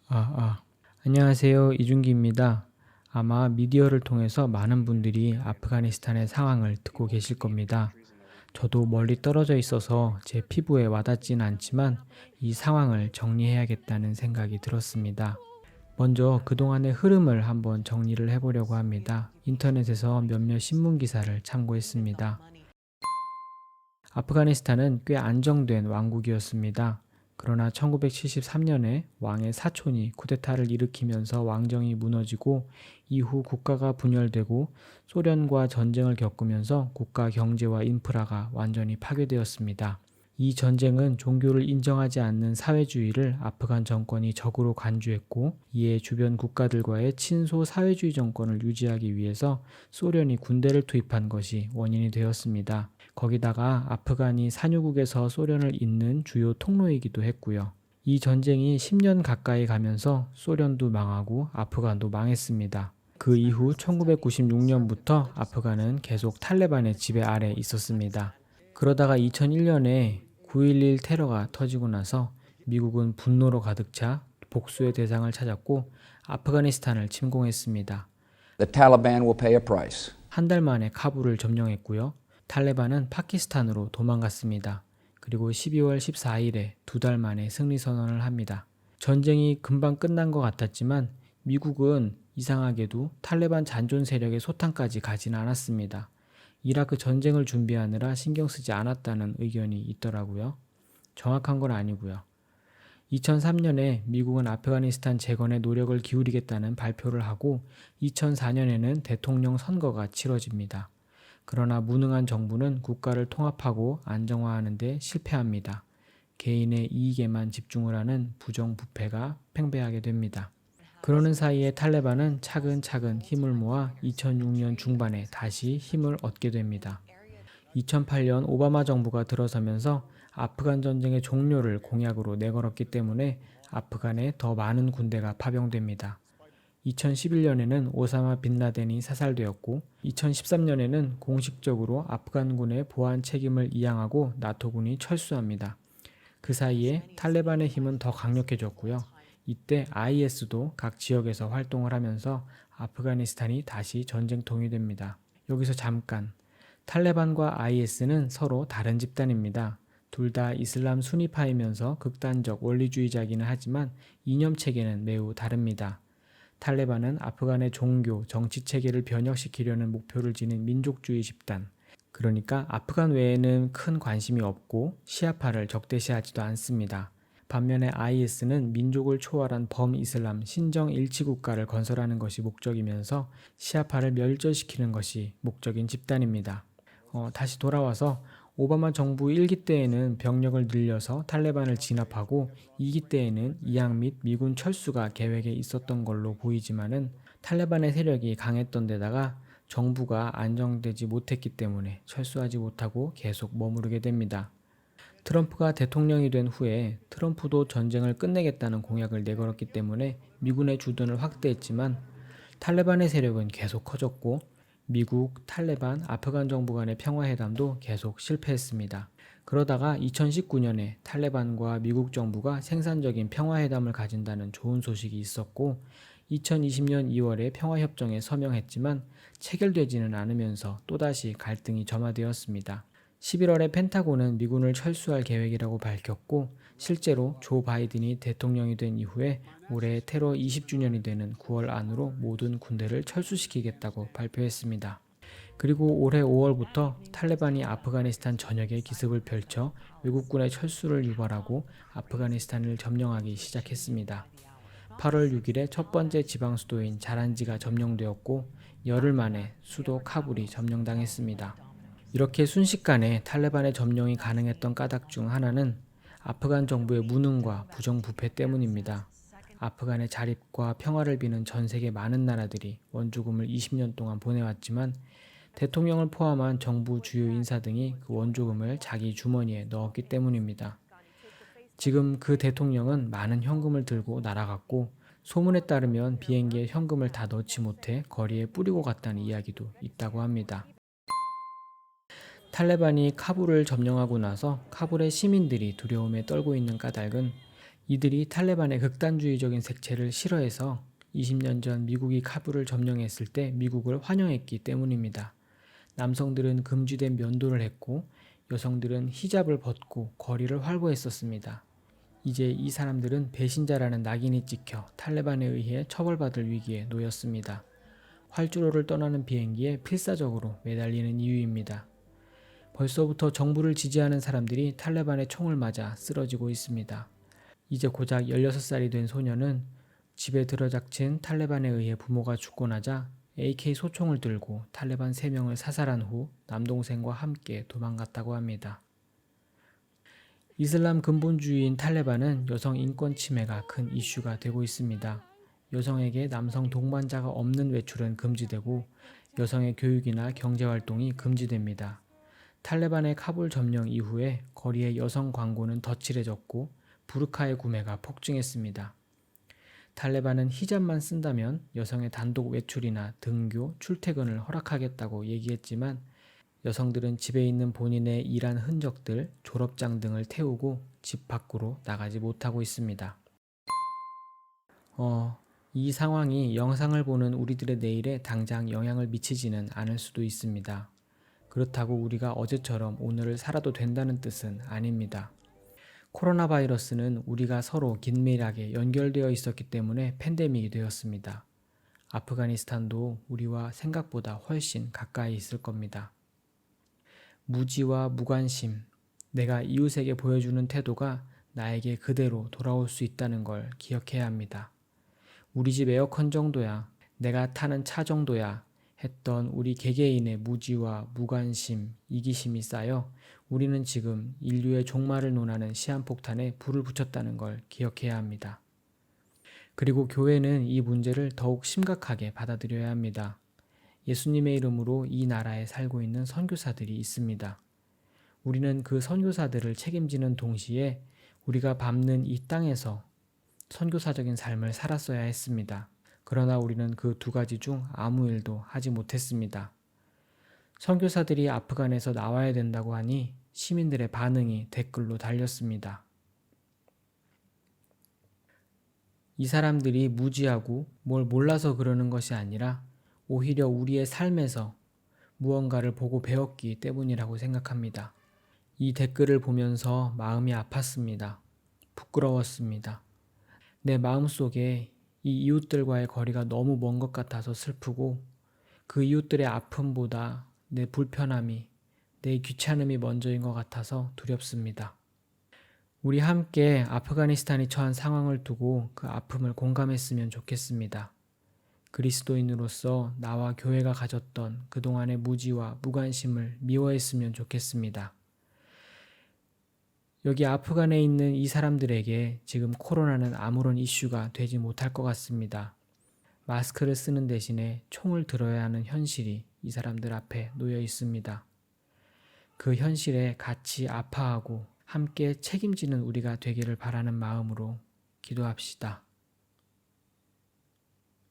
안녕하세요. 이준기입니다. 아마 미디어를 통해서 많은 분들이 아프가니스탄의 상황을 듣고 계실 겁니다. 저도 멀리 떨어져 있어서 제 피부에 와닿지는 않지만 이 상황을 정리해야겠다는 생각이 들었습니다. 먼저 그동안의 흐름을 한번 정리를 해보려고 합니다. 인터넷에서 몇몇 신문 기사를 참고했습니다. 아프가니스탄은 꽤 안정된 왕국이었습니다. 그러나 1973년에 왕의 사촌이 쿠데타를 일으키면서 왕정이 무너지고 이후 국가가 분열되고 소련과 전쟁을 겪으면서 국가 경제와 인프라가 완전히 파괴되었습니다. 이 전쟁은 종교를 인정하지 않는 사회주의를 아프간 정권이 적으로 간주했고, 이에 주변 국가들과의 친소 사회주의 정권을 유지하기 위해서 소련이 군대를 투입한 것이 원인이 되었습니다. 거기다가 아프간이 산유국에서 소련을 잇는 주요 통로이기도 했고요. 이 전쟁이 10년 가까이 가면서 소련도 망하고 아프간도 망했습니다. 그 이후 1996년부터 아프간은 계속 탈레반의 지배 아래 있었습니다. 그러다가 2001년에 9.11 테러가 터지고 나서 미국은 분노로 가득 차 복수의 대상을 찾았고 아프가니스탄을 침공했습니다. The Taliban will pay a price. 한 달 만에 카불을 점령했고요. 탈레반은 파키스탄으로 도망갔습니다. 그리고 12월 14일에 2달 만에 승리 선언을 합니다. 전쟁이 금방 끝난 것 같았지만 미국은 이상하게도 탈레반 잔존 세력의 소탕까지 가진 않았습니다. 이라크 전쟁을 준비하느라 신경 쓰지 않았다는 의견이 있더라고요. 정확한 건 아니고요. 2003년에 미국은 아프가니스탄 재건에 노력을 기울이겠다는 발표를 하고 2004년에는 대통령 선거가 치러집니다. 그러나 무능한 정부는 국가를 통합하고 안정화하는 데 실패합니다. 개인의 이익에만 집중을 하는 부정부패가 팽배하게 됩니다. 그러는 사이에 탈레반은 차근차근 힘을 모아 2006년 중반에 다시 힘을 얻게 됩니다. 2008년 오바마 정부가 들어서면서 아프간 전쟁의 종료를 공약으로 내걸었기 때문에 아프간에 더 많은 군대가 파병됩니다. 2011년에는 오사마 빈 라덴이 사살되었고 2013년에는 공식적으로 아프간군의 보안 책임을 이양하고 나토군이 철수합니다. 그 사이에 탈레반의 힘은 더 강력해졌고요. 이때 IS도 각 지역에서 활동을 하면서 아프가니스탄이 다시 전쟁통이 됩니다. 여기서 잠깐, 탈레반과 IS는 서로 다른 집단입니다. 둘 다 이슬람 수니파이면서 극단적 원리주의자이기는 하지만 이념 체계는 매우 다릅니다. 탈레반은 아프간의 종교, 정치 체계를 변혁시키려는 목표를 지닌 민족주의 집단, 그러니까 아프간 외에는 큰 관심이 없고 시아파를 적대시하지도 않습니다. 반면에 IS는 민족을 초월한 범이슬람 신정 일치국가를 건설하는 것이 목적이면서 시아파를 멸절시키는 것이 목적인 집단입니다. 다시 돌아와서 오바마 정부 1기 때에는 병력을 늘려서 탈레반을 진압하고 2기 때에는 이양 및 미군 철수가 계획에 있었던 걸로 보이지만은 탈레반의 세력이 강했던 데다가 정부가 안정되지 못했기 때문에 철수하지 못하고 계속 머무르게 됩니다. 트럼프가 대통령이 된 후에 트럼프도 전쟁을 끝내겠다는 공약을 내걸었기 때문에 미군의 주둔을 확대했지만 탈레반의 세력은 계속 커졌고 미국, 탈레반, 아프간 정부 간의 평화회담도 계속 실패했습니다. 그러다가 2019년에 탈레반과 미국 정부가 생산적인 평화회담을 가진다는 좋은 소식이 있었고 2020년 2월에 평화협정에 서명했지만 체결되지는 않으면서 또다시 갈등이 점화되었습니다. 11월에 펜타곤은 미군을 철수할 계획이라고 밝혔고 실제로 조 바이든이 대통령이 된 이후에 올해 테러 20주년이 되는 9월 안으로 모든 군대를 철수시키겠다고 발표했습니다. 그리고 올해 5월부터 탈레반이 아프가니스탄 전역에 기습을 펼쳐 외국군의 철수를 유발하고 아프가니스탄을 점령하기 시작했습니다. 8월 6일에 첫 번째 지방 수도인 자란지가 점령되었고 열흘 만에 수도 카불이 점령당했습니다. 이렇게 순식간에 탈레반의 점령이 가능했던 까닭 중 하나는 아프간 정부의 무능과 부정부패 때문입니다. 아프간의 자립과 평화를 비는 전 세계 많은 나라들이 원조금을 20년 동안 보내왔지만 대통령을 포함한 정부 주요 인사 등이 그 원조금을 자기 주머니에 넣었기 때문입니다. 지금 그 대통령은 많은 현금을 들고 날아갔고 소문에 따르면 비행기에 현금을 다 넣지 못해 거리에 뿌리고 갔다는 이야기도 있다고 합니다. 탈레반이 카불을 점령하고 나서 카불의 시민들이 두려움에 떨고 있는 까닭은 이들이 탈레반의 극단주의적인 색채를 싫어해서 20년 전 미국이 카불을 점령했을 때 미국을 환영했기 때문입니다. 남성들은 금지된 면도를 했고 여성들은 히잡을 벗고 거리를 활보했었습니다. 이제 이 사람들은 배신자라는 낙인이 찍혀 탈레반에 의해 처벌받을 위기에 놓였습니다. 활주로를 떠나는 비행기에 필사적으로 매달리는 이유입니다. 벌써부터 정부를 지지하는 사람들이 탈레반의 총을 맞아 쓰러지고 있습니다. 이제 고작 16살이 된 소녀는 집에 들어닥친 탈레반에 의해 부모가 죽고 나자 AK 소총을 들고 탈레반 3명을 사살한 후 남동생과 함께 도망갔다고 합니다. 이슬람 근본주의인 탈레반은 여성 인권 침해가 큰 이슈가 되고 있습니다. 여성에게 남성 동반자가 없는 외출은 금지되고 여성의 교육이나 경제활동이 금지됩니다. 탈레반의 카불 점령 이후에 거리에 여성 광고는 덧칠해졌고 부르카의 구매가 폭증했습니다. 탈레반은 히잡만 쓴다면 여성의 단독 외출이나 등교, 출퇴근을 허락하겠다고 얘기했지만 여성들은 집에 있는 본인의 일한 흔적들, 졸업장 등을 태우고 집 밖으로 나가지 못하고 있습니다. 이 상황이 영상을 보는 우리들의 내일에 당장 영향을 미치지는 않을 수도 있습니다. 그렇다고 우리가 어제처럼 오늘을 살아도 된다는 뜻은 아닙니다. 코로나 바이러스는 우리가 서로 긴밀하게 연결되어 있었기 때문에 팬데믹이 되었습니다. 아프가니스탄도 우리와 생각보다 훨씬 가까이 있을 겁니다. 무지와 무관심, 내가 이웃에게 보여주는 태도가 나에게 그대로 돌아올 수 있다는 걸 기억해야 합니다. 우리 집 에어컨 정도야, 내가 타는 차 정도야 했던 우리 개개인의 무지와 무관심, 이기심이 쌓여 우리는 지금 인류의 종말을 논하는 시한폭탄에 불을 붙였다는 걸 기억해야 합니다. 그리고 교회는 이 문제를 더욱 심각하게 받아들여야 합니다. 예수님의 이름으로 이 나라에 살고 있는 선교사들이 있습니다. 우리는 그 선교사들을 책임지는 동시에 우리가 밟는 이 땅에서 선교사적인 삶을 살았어야 했습니다. 그러나 우리는 그 두 가지 중 아무 일도 하지 못했습니다. 선교사들이 아프간에서 나와야 된다고 하니 시민들의 반응이 댓글로 달렸습니다. 이 사람들이 무지하고 뭘 몰라서 그러는 것이 아니라 오히려 우리의 삶에서 무언가를 보고 배웠기 때문이라고 생각합니다. 이 댓글을 보면서 마음이 아팠습니다. 부끄러웠습니다. 내 마음속에 이 이웃들과의 거리가 너무 먼 것 같아서 슬프고 그 이웃들의 아픔보다 내 불편함이, 내 귀찮음이 먼저인 것 같아서 두렵습니다. 우리 함께 아프가니스탄이 처한 상황을 두고 그 아픔을 공감했으면 좋겠습니다. 그리스도인으로서 나와 교회가 가졌던 그동안의 무지와 무관심을 미워했으면 좋겠습니다. 여기 아프간에 있는 이 사람들에게 지금 코로나는 아무런 이슈가 되지 못할 것 같습니다. 마스크를 쓰는 대신에 총을 들어야 하는 현실이 이 사람들 앞에 놓여 있습니다. 그 현실에 같이 아파하고 함께 책임지는 우리가 되기를 바라는 마음으로 기도합시다.